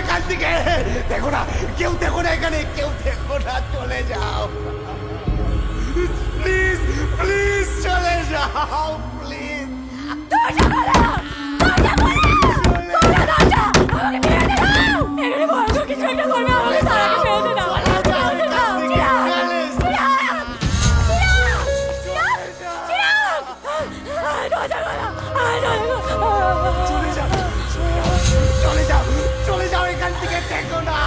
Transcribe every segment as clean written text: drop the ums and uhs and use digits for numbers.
এখান থেকে। দেখো না, কেউ দেখো না এখানে, কেউ দেখো না, চলে যাও প্লিজ, প্লিজ চলে যাও প্লিজ। চলে যাও, চলে যাও এখান থেকে, দেখো না।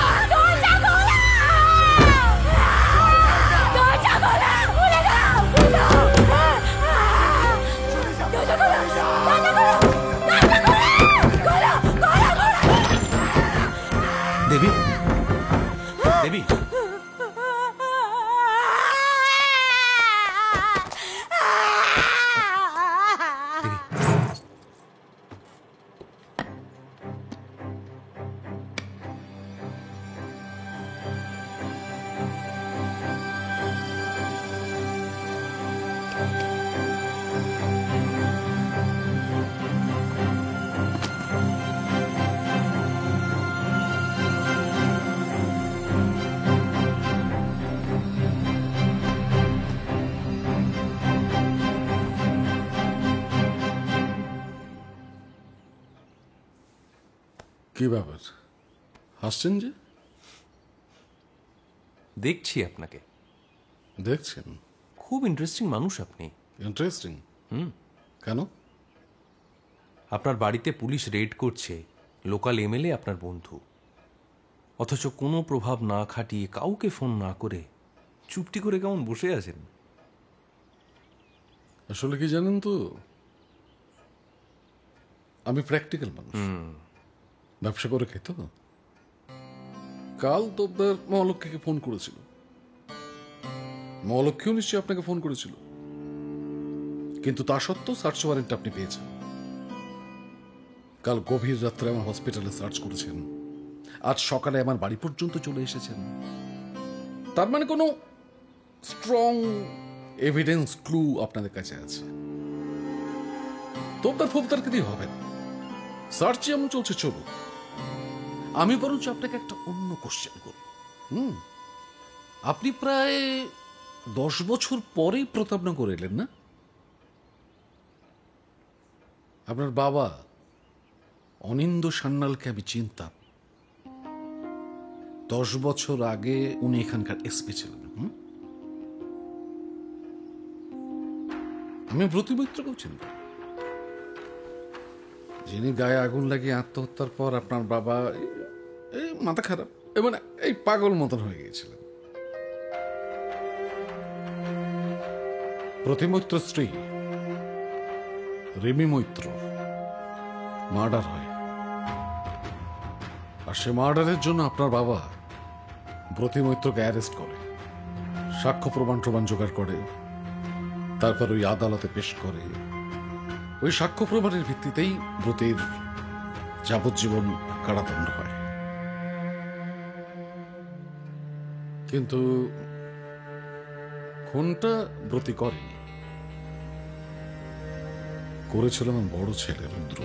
দেবী, দেবী, কি ব্যাপার, হাসছেন যে? দেখছি আপনাকে। দেখছেন? খুব ইন্টারেস্টিং মানুষ আপনি। ইন্টারেস্টিং? কেন? আপনার বাড়িতে পুলিশ রেড করছে, লোকাল এমএলএ আপনার বন্ধু, অথচ কোনো প্রভাব না খাটিয়ে কাউকে ফোন না করে চুপটি করে কেমন বসে আছেন? আসলে কি জানেন তো, আমি প্র্যাকটিক্যাল মানুষ, ব্যবসা করে খাই তো। কাল তো আপনার মহালক্ষ্মীকে ফোন করেছিল, মহালক্ষ্মীও নিশ্চয়ই আপনাকে ফোন করেছিল, কিন্তু তা সত্ত্বেও সার্চ ওয়ারেন্ট আপনি পেয়েছেন। কাল গভীর রাত্রে আমার হসপিটালে সার্চ করেছেন, আজ সকালে আমার বাড়ি পর্যন্ত চলে এসেছেন। তার মানে কোনো স্ট্রং এভিডেন্স ক্লু আপনাদের কাছে আছে। তোপদার ফোপদারকে দিয়ে হবে না, সার্চ যেমন চলছে চলুক। আমি বরঞ্চ আপনাকে একটা অন্য কোশ্চেন করব। আপনি প্রায় 10 বছর পরেই প্রতাপনগর এলেন না? আপনার বাবা অনিন্দ্য সান্যালকে আমি চিনতাম। 10 বছর আগে উনি এখানকার এসপি ছিলেন। আমি ব্রতী মৈত্রকেও চিনতাম, যিনি গায়ে আগুন লাগিয়ে আত্মহত্যার পর আপনার বাবা এই মাথা খারাপ মানে এই পাগল মতন হয়ে গিয়েছিলেন। ব্রতী মৈত্র স্ত্রী রিমি মৈত্র মার্ডার হয়, আর সে মার্ডারের জন্য আপনার বাবা ব্রতী মৈত্রকে অ্যারেস্ট করে, সাক্ষ্য প্রমাণ জোগাড় করে, তারপর ওই আদালতে পেশ করে। ওই সাক্ষ্য প্রমাণের ভিত্তিতেই ব্রতীর যাবজ্জীবন কারাদণ্ড হয়। কিন্তু খুনটা ব্রতী করেনি, করেছিল আমার বড় ছেলে রুদ্র।